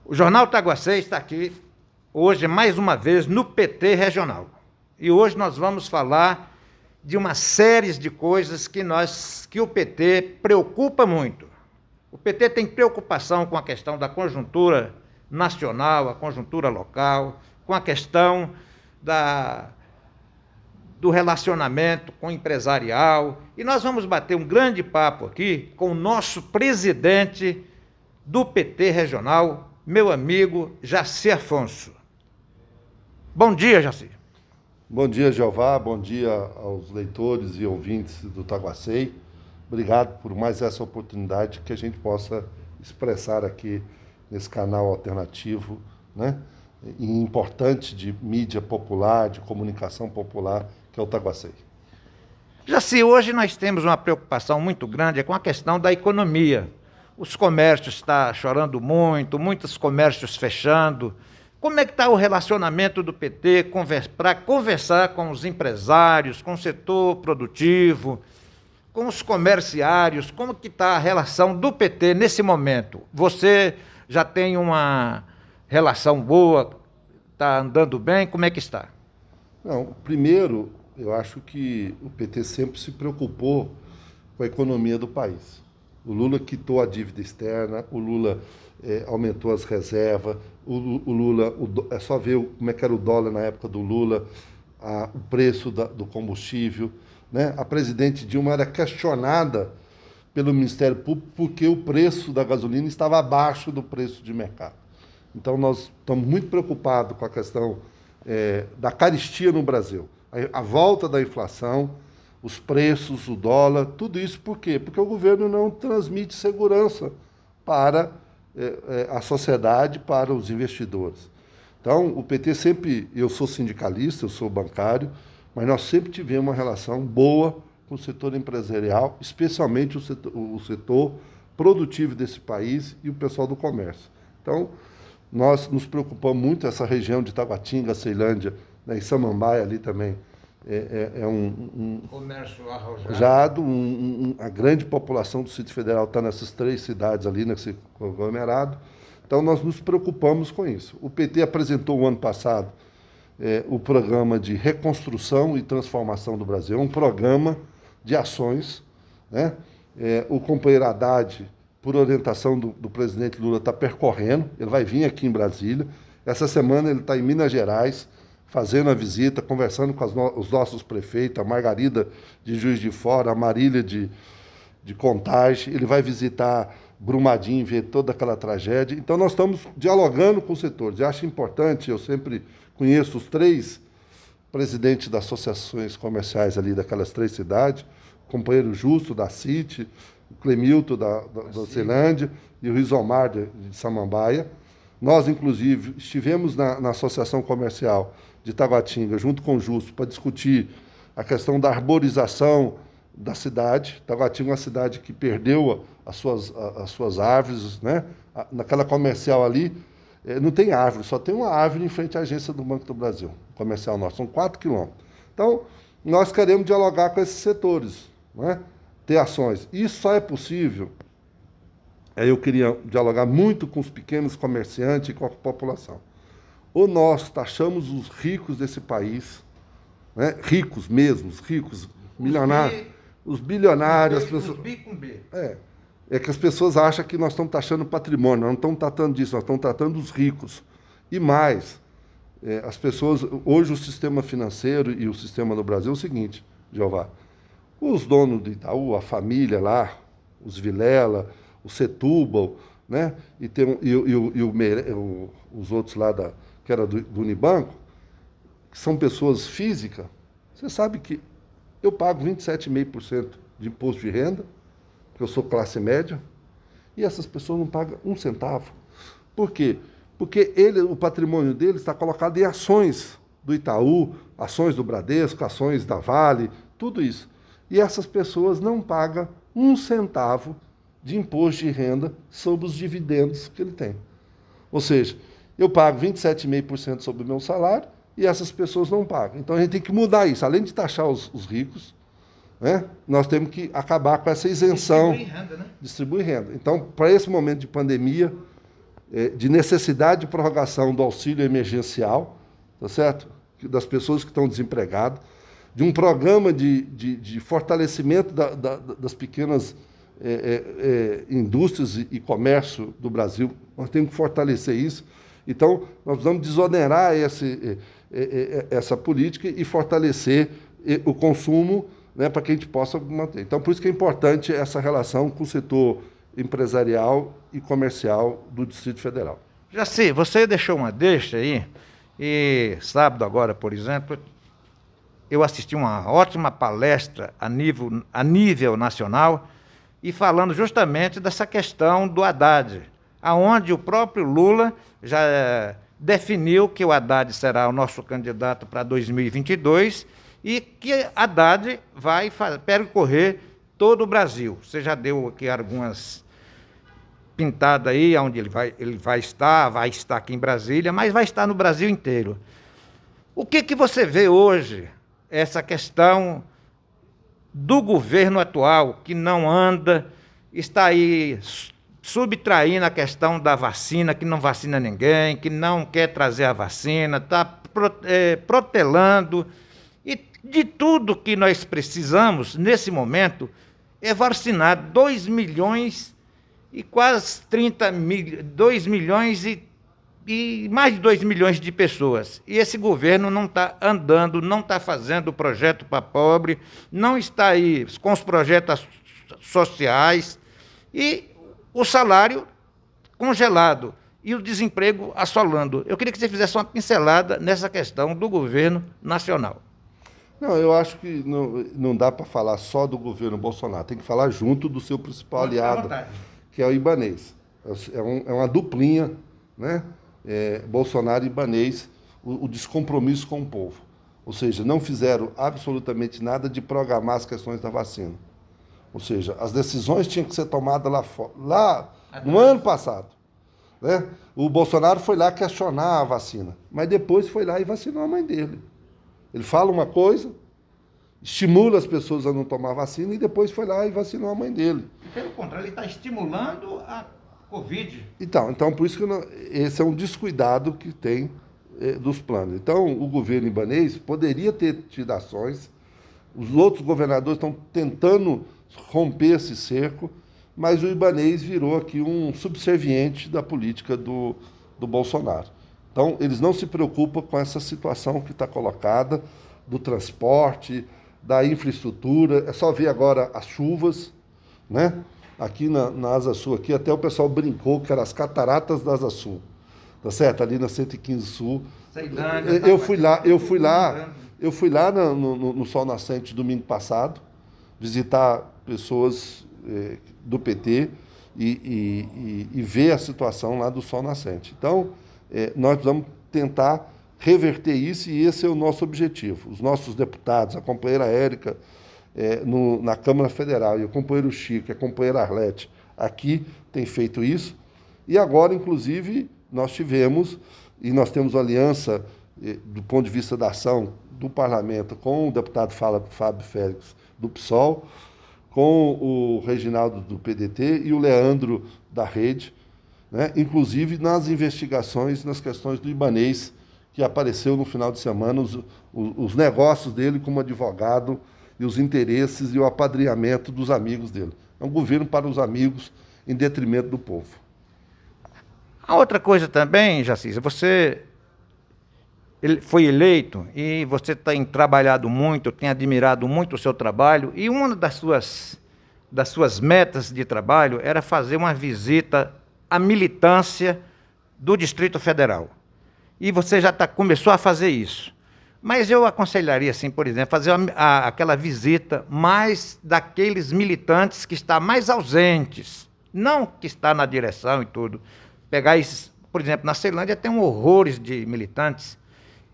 O Jornal Taguacei está aqui hoje, mais uma vez, no PT Regional. E hoje nós vamos falar de uma série de coisas que o PT preocupa muito. O PT tem preocupação com a questão da conjuntura nacional, a conjuntura local, com a questão do relacionamento com o empresarial. E nós vamos bater um grande papo aqui com o nosso presidente do PT Regional, meu amigo Jaci Afonso. Bom dia, Jaci. Bom dia, Jeová. Bom dia aos leitores e ouvintes do Taguacei. Obrigado por mais essa oportunidade que a gente possa expressar aqui nesse canal alternativo, né? E importante de mídia popular, de comunicação popular, que é o Taguacei. Jaci, hoje nós temos uma preocupação muito grande com a questão da economia. Os comércios estão chorando muito, muitos comércios fechando. Como é que está o relacionamento do PT para conversar com os empresários, com o setor produtivo, com os comerciários? Como que está a relação do PT nesse momento? Você já tem uma relação boa, está andando bem? Como é que está? Não, primeiro, eu acho que o PT sempre se preocupou com a economia do país. O Lula quitou a dívida externa, o Lula aumentou as reservas, o Lula, é só ver como é que era o dólar na época do Lula, o preço do combustível, né? A presidente Dilma era questionada pelo Ministério Público porque o preço da gasolina estava abaixo do preço de mercado. Então nós estamos muito preocupados com a questão da carestia no Brasil, a volta da inflação, os preços, o dólar, tudo isso por quê? Porque o governo não transmite segurança para a sociedade, para os investidores. Então, o PT sempre, eu sou sindicalista, eu sou bancário, mas nós sempre tivemos uma relação boa com o setor empresarial, especialmente o setor produtivo desse país e o pessoal do comércio. Então, nós nos preocupamos muito, essa região de Taguatinga, Ceilândia, né, e Samambaia ali também, comércio arrojado. A grande população do Distrito Federal está nessas 3 cidades ali, nesse conglomerado. Então, nós nos preocupamos com isso. O PT apresentou o ano passado o programa de reconstrução e transformação do Brasil, um programa de ações, né? O companheiro Haddad, por orientação do presidente Lula, está percorrendo, ele vai vir aqui em Brasília. Essa semana ele está em Minas Gerais, fazendo a visita, conversando com os nossos prefeitos, a Margarida de Juiz de Fora, a Marília de Contagem. Ele vai visitar Brumadinho, ver toda aquela tragédia. Então, nós estamos dialogando com os setores. Eu acho importante, eu sempre conheço os 3 presidentes das associações comerciais ali daquelas 3 cidades, o companheiro Justo, da CIT, o Clemilton, da Ceilândia, e o Rizomar, de Samambaia. Nós, inclusive, estivemos na Associação Comercial de Taguatinga, junto com o Justo, para discutir a questão da arborização da cidade. Taguatinga é uma cidade que perdeu as suas árvores, né? Naquela comercial ali, não tem árvore, só tem uma árvore em frente à agência do Banco do Brasil, comercial nosso, são 4 quilômetros. Então, nós queremos dialogar com esses setores, né? Ter ações. Isso só é possível. Eu queria dialogar muito com os pequenos comerciantes e com a população. Ou nós taxamos os ricos desse país, né? Ricos mesmo, os ricos, milionários, os bilionários. Os bi com B. É que as pessoas acham que nós estamos taxando patrimônio, nós não estamos tratando disso, nós estamos tratando dos ricos. E mais, as pessoas, hoje o sistema financeiro e o sistema no Brasil é o seguinte, Jeová, os donos do Itaú, a família lá, os Vilela, o Setúbal, né? Os outros lá que era do Unibanco, que são pessoas físicas. Você sabe que eu pago 27,5% de imposto de renda, porque eu sou classe média, e essas pessoas não pagam um centavo. Por quê? Porque o patrimônio deles está colocado em ações do Itaú, ações do Bradesco, ações da Vale, tudo isso. E essas pessoas não pagam um centavo de imposto de renda sobre os dividendos que ele tem. Ou seja, eu pago 27,5% sobre o meu salário e essas pessoas não pagam. Então a gente tem que mudar isso. Além de taxar os ricos, né, nós temos que acabar com essa isenção. Distribuir renda, né? Distribuir renda. Então, para esse momento de pandemia, de necessidade de prorrogação do auxílio emergencial, tá certo? Das pessoas que estão desempregadas, de um programa de fortalecimento das pequenas indústrias e comércio do Brasil. Nós temos que fortalecer isso. Então, nós precisamos desonerar essa política e fortalecer o consumo, né, para que a gente possa manter. Então, por isso que é importante essa relação com o setor empresarial e comercial do Distrito Federal. Jaci, você deixou uma deixa aí, e sábado agora, por exemplo, eu assisti uma ótima palestra a nível nacional, e falando justamente dessa questão do Haddad, aonde o próprio Lula já definiu que o Haddad será o nosso candidato para 2022 e que Haddad vai percorrer todo o Brasil. Você já deu aqui algumas pintadas aí, onde ele vai estar aqui em Brasília, mas vai estar no Brasil inteiro. O que você vê hoje, essa questão do governo atual, que não anda, está aí subtraindo a questão da vacina, que não vacina ninguém, que não quer trazer a vacina, está protelando, e de tudo que nós precisamos, nesse momento, é vacinar 2 milhões e quase 2 milhões e mais de 2 milhões de pessoas. E esse governo não está andando, não está fazendo o projeto para pobre, não está aí com os projetos sociais, e o salário congelado e o desemprego assolando. Eu queria que você fizesse uma pincelada nessa questão do governo nacional. Não, eu acho que não dá para falar só do governo Bolsonaro, tem que falar junto do seu principal aliado, que é o Ibanez. É uma duplinha, né? Bolsonaro e Ibanez, o descompromisso com o povo. Ou seja, não fizeram absolutamente nada de programar as questões da vacina. Ou seja, as decisões tinham que ser tomadas lá no ano passado, né? O Bolsonaro foi lá questionar a vacina, mas depois foi lá e vacinou a mãe dele. Ele fala uma coisa, estimula as pessoas a não tomar vacina e depois foi lá e vacinou a mãe dele. Pelo contrário, ele está estimulando a Covid. Então por isso que esse é um descuidado que tem dos planos. Então, o governo ibanês poderia ter tido ações, os outros governadores estão tentando romper esse cerco, mas o Ibanez virou aqui um subserviente da política do Bolsonaro. Então, eles não se preocupam com essa situação que está colocada, do transporte, da infraestrutura. É só ver agora as chuvas, né? Aqui na Asa Sul, aqui até o pessoal brincou que eram as cataratas da Asa Sul, tá certo? Ali na 115 Sul. Eu fui lá no Sol Nascente domingo passado, visitar pessoas do PT e ver a situação lá do Sol Nascente. Então, nós vamos tentar reverter isso e esse é o nosso objetivo. Os nossos deputados, a companheira Érica na Câmara Federal e o companheiro Chico e a companheira Arlete aqui tem feito isso. E agora, inclusive, nós tivemos, e nós temos uma aliança do ponto de vista da ação do Parlamento com o deputado Fábio Félix do PSOL, com o Reginaldo do PDT e o Leandro da Rede, né? Inclusive nas investigações, nas questões do Ibanez, que apareceu no final de semana, os negócios dele como advogado e os interesses e o apadrinhamento dos amigos dele. É um governo para os amigos em detrimento do povo. A outra coisa também, Jaci, ele foi eleito e você tem trabalhado muito, tem admirado muito o seu trabalho, e uma das suas metas de trabalho era fazer uma visita à militância do Distrito Federal. E você já começou a fazer isso. Mas eu aconselharia, assim, por exemplo, fazer aquela visita mais daqueles militantes que estão mais ausentes, não que está na direção e tudo. Pegar esses, por exemplo, na Ceilândia tem horrores de militantes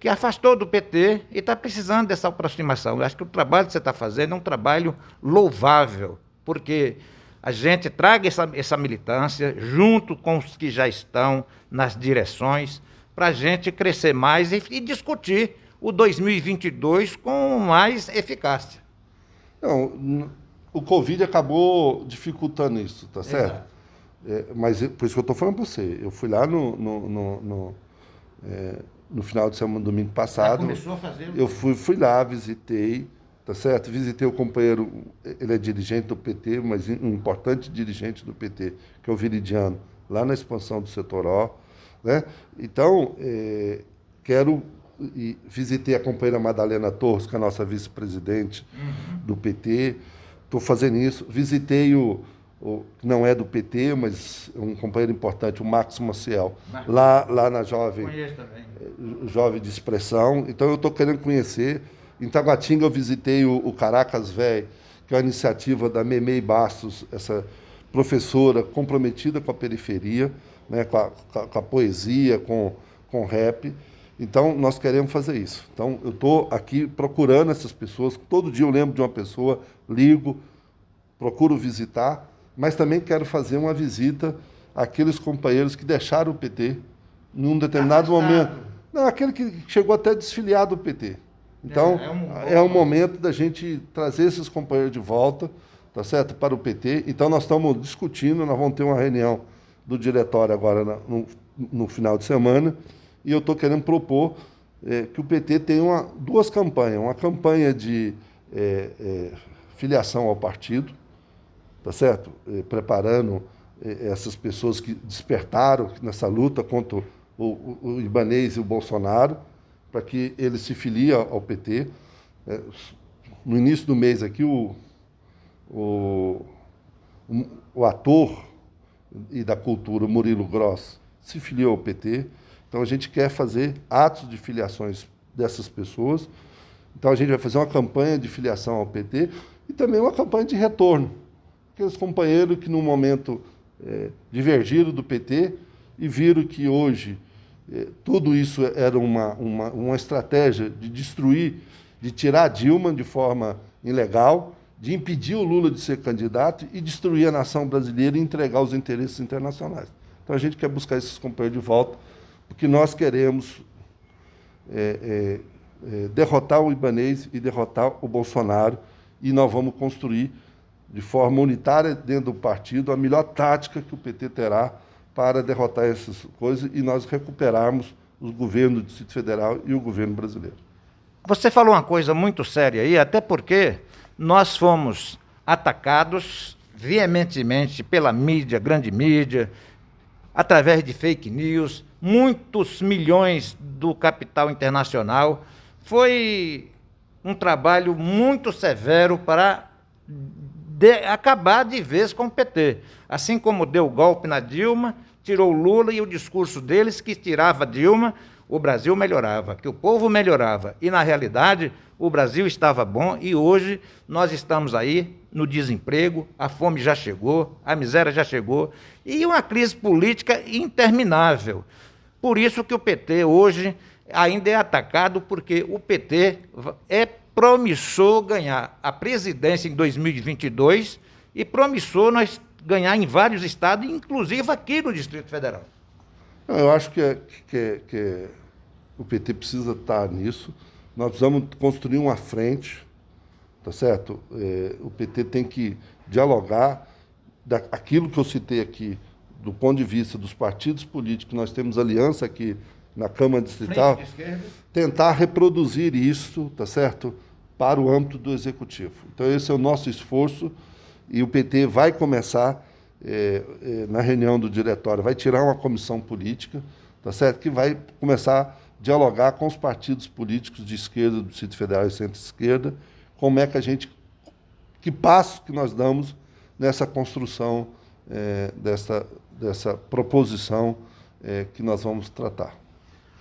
que afastou do PT e está precisando dessa aproximação. Eu acho que o trabalho que você está fazendo é um trabalho louvável, porque a gente traga essa militância junto com os que já estão nas direções para a gente crescer mais e discutir o 2022 com mais eficácia. Não, o Covid acabou dificultando isso, tá certo? Mas por isso que eu estou falando para você. Eu fui lá no final de semana, domingo passado. Começou a fazer? Eu fui lá, visitei, tá certo? Visitei o companheiro, ele é dirigente do PT, mas um importante dirigente do PT, que é o Viridiano, lá na expansão do setor O, né? Então, visitei a companheira Madalena Torres, que é a nossa vice-presidente do PT. Estou fazendo isso. Visitei que não é do PT, mas um companheiro importante, o Max Maciel, lá na Jovem, Jovem de Expressão. Então, eu estou querendo conhecer. Em Taguatinga, eu visitei o Caracas Véi, que é uma iniciativa da Memei Bastos, essa professora comprometida com a periferia, né, com a poesia, com rap. Então, nós queremos fazer isso. Então, eu estou aqui procurando essas pessoas. Todo dia eu lembro de uma pessoa, ligo, procuro visitar, mas também quero fazer uma visita àqueles companheiros que deixaram o PT num determinado momento. Não, aquele que chegou até a desfiliar do PT. Então, é um momento da gente trazer esses companheiros de volta, tá certo? Para o PT. Então, nós estamos discutindo, nós vamos ter uma reunião do diretório agora no final de semana, e eu estou querendo propor que o PT tenha duas campanhas. Uma campanha de filiação ao partido, tá certo? Preparando essas pessoas que despertaram nessa luta contra o Ibanez e o Bolsonaro, para que eles se filiem ao PT. No início do mês aqui, o ator e da cultura, Murilo Gross, se filiou ao PT. Então, a gente quer fazer atos de filiações dessas pessoas. Então, a gente vai fazer uma campanha de filiação ao PT e também uma campanha de retorno. Aqueles companheiros que, no momento, divergiram do PT e viram que hoje tudo isso era uma estratégia de destruir, de tirar a Dilma de forma ilegal, de impedir o Lula de ser candidato e destruir a nação brasileira e entregar os interesses internacionais. Então, a gente quer buscar esses companheiros de volta, porque nós queremos derrotar o Ibanez e derrotar o Bolsonaro, e nós vamos construir de forma unitária dentro do partido a melhor tática que o PT terá para derrotar essas coisas e nós recuperarmos os governos do Distrito Federal e o governo brasileiro. Você falou uma coisa muito séria aí, até porque nós fomos atacados veementemente pela mídia, grande mídia, através de fake news, muitos milhões do capital internacional. Foi um trabalho muito severo para acabar de vez com o PT. Assim como deu o golpe na Dilma, tirou o Lula e o discurso deles que tirava Dilma, o Brasil melhorava, que o povo melhorava. E, na realidade, o Brasil estava bom e hoje nós estamos aí no desemprego, a fome já chegou, a miséria já chegou e uma crise política interminável. Por isso que o PT hoje ainda é atacado, porque o PT é promissor ganhar a presidência em 2022 e promissor nós ganhar em vários estados, inclusive aqui no Distrito Federal. Eu acho que o PT precisa estar nisso. Nós precisamos construir uma frente, tá certo? O PT tem que dialogar aquilo que eu citei aqui, do ponto de vista dos partidos políticos, nós temos aliança aqui na Câmara Distrital, tentar reproduzir isso, tá certo? Para o âmbito do Executivo. Então, esse é o nosso esforço e o PT vai começar, na reunião do diretório, vai tirar uma comissão política, tá certo? Que vai começar a dialogar com os partidos políticos de esquerda, do Distrito Federal e centro-esquerda, como é que que passo que nós damos nessa construção dessa proposição que nós vamos tratar.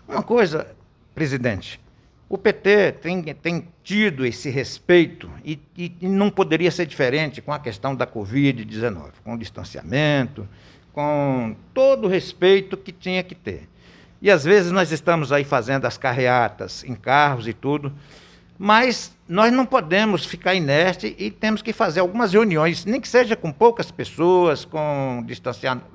Uma coisa, presidente, o PT tem tido esse respeito e não poderia ser diferente com a questão da Covid-19, com o distanciamento, com todo o respeito que tinha que ter. E às vezes nós estamos aí fazendo as carreatas em carros e tudo, mas nós não podemos ficar inerte e temos que fazer algumas reuniões, nem que seja com poucas pessoas, com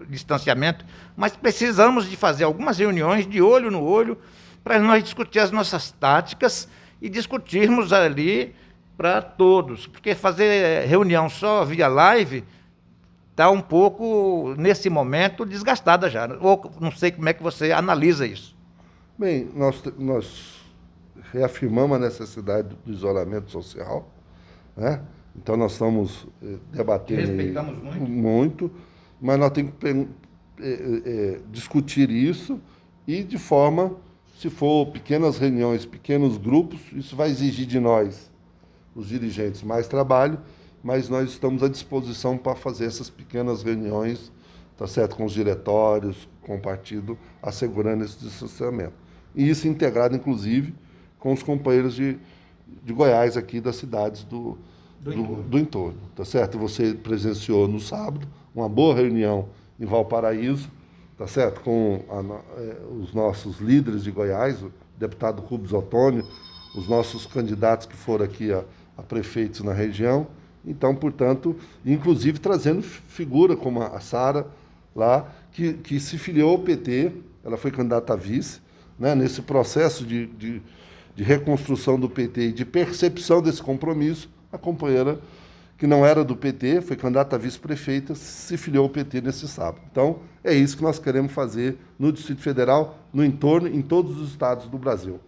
distanciamento, mas precisamos de fazer algumas reuniões de olho no olho para nós discutir as nossas táticas e discutirmos ali para todos, porque fazer reunião só via live está um pouco, nesse momento, desgastada já. Ou não sei como é que você analisa isso. Bem, nós reafirmamos a necessidade do isolamento social, né? Então nós estamos debatendo Respeitamos muito, mas nós temos que discutir isso e de forma, se for pequenas reuniões, pequenos grupos, isso vai exigir de nós, os dirigentes, mais trabalho, mas nós estamos à disposição para fazer essas pequenas reuniões, tá certo, com os diretórios, com o partido, assegurando esse distanciamento. E isso integrado, inclusive, com os companheiros de Goiás aqui das cidades do entorno, tá certo? Você presenciou no sábado uma boa reunião em Valparaíso, tá certo? Com os nossos líderes de Goiás, o deputado Rubens Ottoni, os nossos candidatos que foram aqui a prefeitos na região. Então, portanto, inclusive trazendo figura como a Sara lá, que se filiou ao PT, ela foi candidata a vice, né? Nesse processo de reconstrução do PT e de percepção desse compromisso, a companheira que não era do PT, foi candidata a vice-prefeita, se filiou ao PT nesse sábado. Então, é isso que nós queremos fazer no Distrito Federal, no entorno, em todos os estados do Brasil.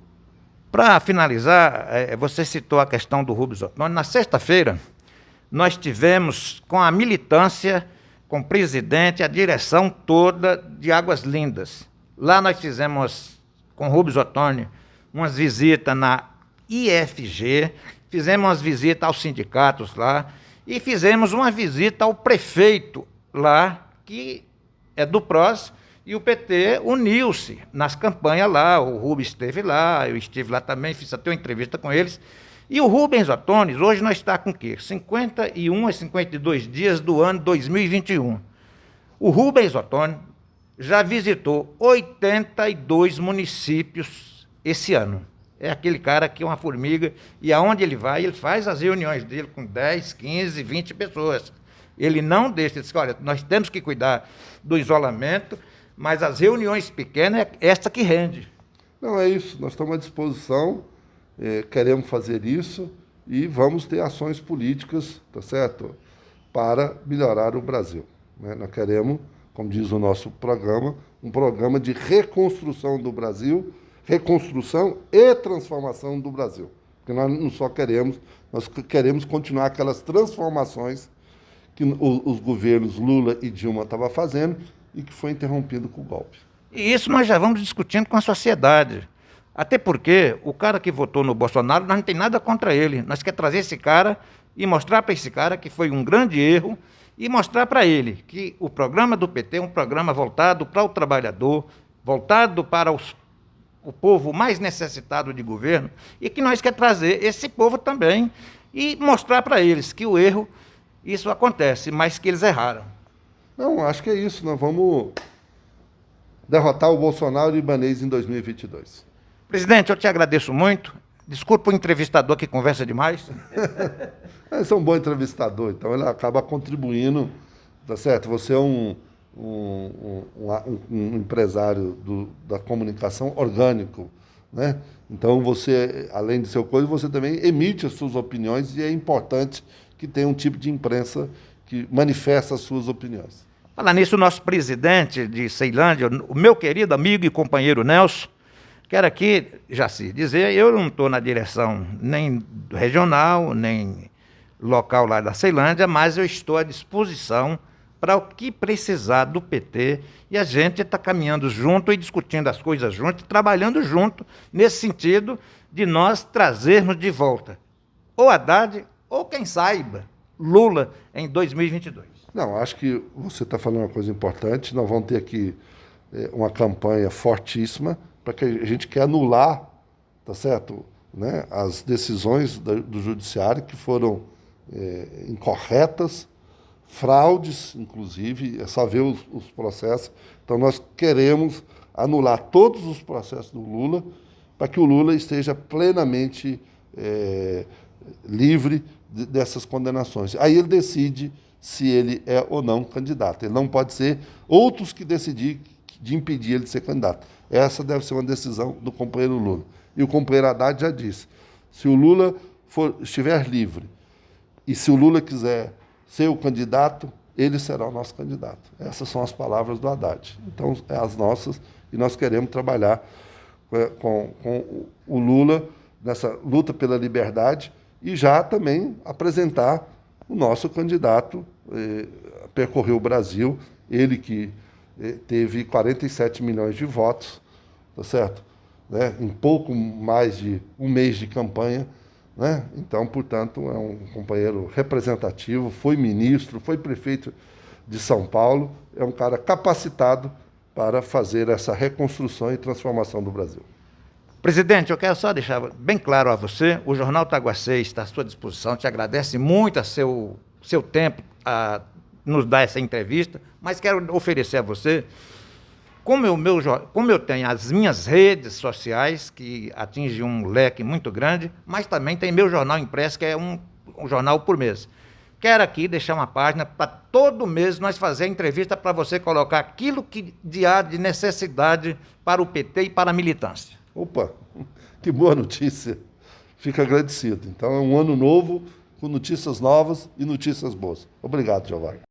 Para finalizar, você citou a questão do Rubens Ottoni. Na sexta-feira, nós tivemos com a militância, com o presidente, a direção toda de Águas Lindas. Lá nós fizemos, com o Rubens Ottoni, umas visitas na IFG, fizemos umas visitas aos sindicatos lá e fizemos uma visita ao prefeito lá, que é do PROS, e o PT uniu-se nas campanhas lá. O Rubens esteve lá, eu estive lá também, fiz até uma entrevista com eles. E o Rubens Ottoni, hoje nós estamos com o quê? 51 a 52 dias do ano 2021. O Rubens Ottoni já visitou 82 municípios esse ano. É aquele cara que é uma formiga, e aonde ele vai, ele faz as reuniões dele com 10, 15, 20 pessoas. Ele não deixa, ele diz, olha, nós temos que cuidar do isolamento, mas as reuniões pequenas é essa que rende. Não, é isso, nós estamos à disposição, queremos fazer isso e vamos ter ações políticas, tá certo? Para melhorar o Brasil, né? Nós queremos, como diz o nosso programa, um programa de reconstrução do Brasil, reconstrução e transformação do Brasil. Porque nós não só queremos, nós queremos continuar aquelas transformações que os governos Lula e Dilma estavam fazendo e que foi interrompido com o golpe. E isso nós já vamos discutindo com a sociedade. Até porque o cara que votou no Bolsonaro, nós não tem nada contra ele. Nós queremos trazer esse cara e mostrar para esse cara que foi um grande erro e mostrar para ele que o programa do PT é um programa voltado para o trabalhador, voltado para o povo mais necessitado de governo, e que nós queremos trazer esse povo também e mostrar para eles que o erro, isso acontece, mas que eles erraram. Não, acho que é isso. Nós vamos derrotar o Bolsonaro e o Ibanez em 2022. Presidente, eu te agradeço muito. Desculpa o entrevistador que conversa demais. Você é um bom entrevistador, então ele acaba contribuindo, tá certo? Você é um empresário da comunicação orgânico, né? Então você, além de ser coisa, você também emite as suas opiniões e é importante que tenha um tipo de imprensa que manifesta as suas opiniões. Falar nisso, o nosso presidente de Ceilândia, o meu querido amigo e companheiro Nelson, quero aqui, Jaci, dizer, eu não estou na direção nem regional, nem local lá da Ceilândia, mas eu estou à disposição para o que precisar do PT, e a gente está caminhando junto e discutindo as coisas junto, trabalhando junto, nesse sentido de nós trazermos de volta ou Haddad, ou quem saiba, Lula em 2022. Não, acho que você está falando uma coisa importante. Nós vamos ter aqui uma campanha fortíssima para que a gente quer anular, tá certo, né, as decisões do judiciário que foram incorretas, fraudes, inclusive, é só ver os processos. Então, nós queremos anular todos os processos do Lula para que o Lula esteja plenamente livre dessas condenações. Aí ele decide se ele é ou não candidato. Ele não pode ser outros que decidir de impedir ele de ser candidato. Essa deve ser uma decisão do companheiro Lula. E o companheiro Haddad já disse, se o Lula estiver livre e se o Lula quiser ser o candidato, ele será o nosso candidato. Essas são as palavras do Haddad. Então, é as nossas, e nós queremos trabalhar com o Lula nessa luta pela liberdade e já também apresentar o nosso candidato, percorreu o Brasil, ele que teve 47 milhões de votos, tá certo? Né? Em pouco mais de um mês de campanha, né? Então, portanto, é um companheiro representativo, foi ministro, foi prefeito de São Paulo, é um cara capacitado para fazer essa reconstrução e transformação do Brasil. Presidente, eu quero só deixar bem claro a você, o Jornal Taguacê está à sua disposição, te agradece muito seu tempo a nos dar essa entrevista, mas quero oferecer a você, como eu tenho as minhas redes sociais, que atingem um leque muito grande, mas também tem meu jornal impresso, que é um jornal por mês. Quero aqui deixar uma página para todo mês nós fazer entrevista para você colocar aquilo que há de necessidade para o PT e para a militância. Opa, que boa notícia. Fico agradecido. Então é um ano novo, com notícias novas e notícias boas. Obrigado, Giovanni.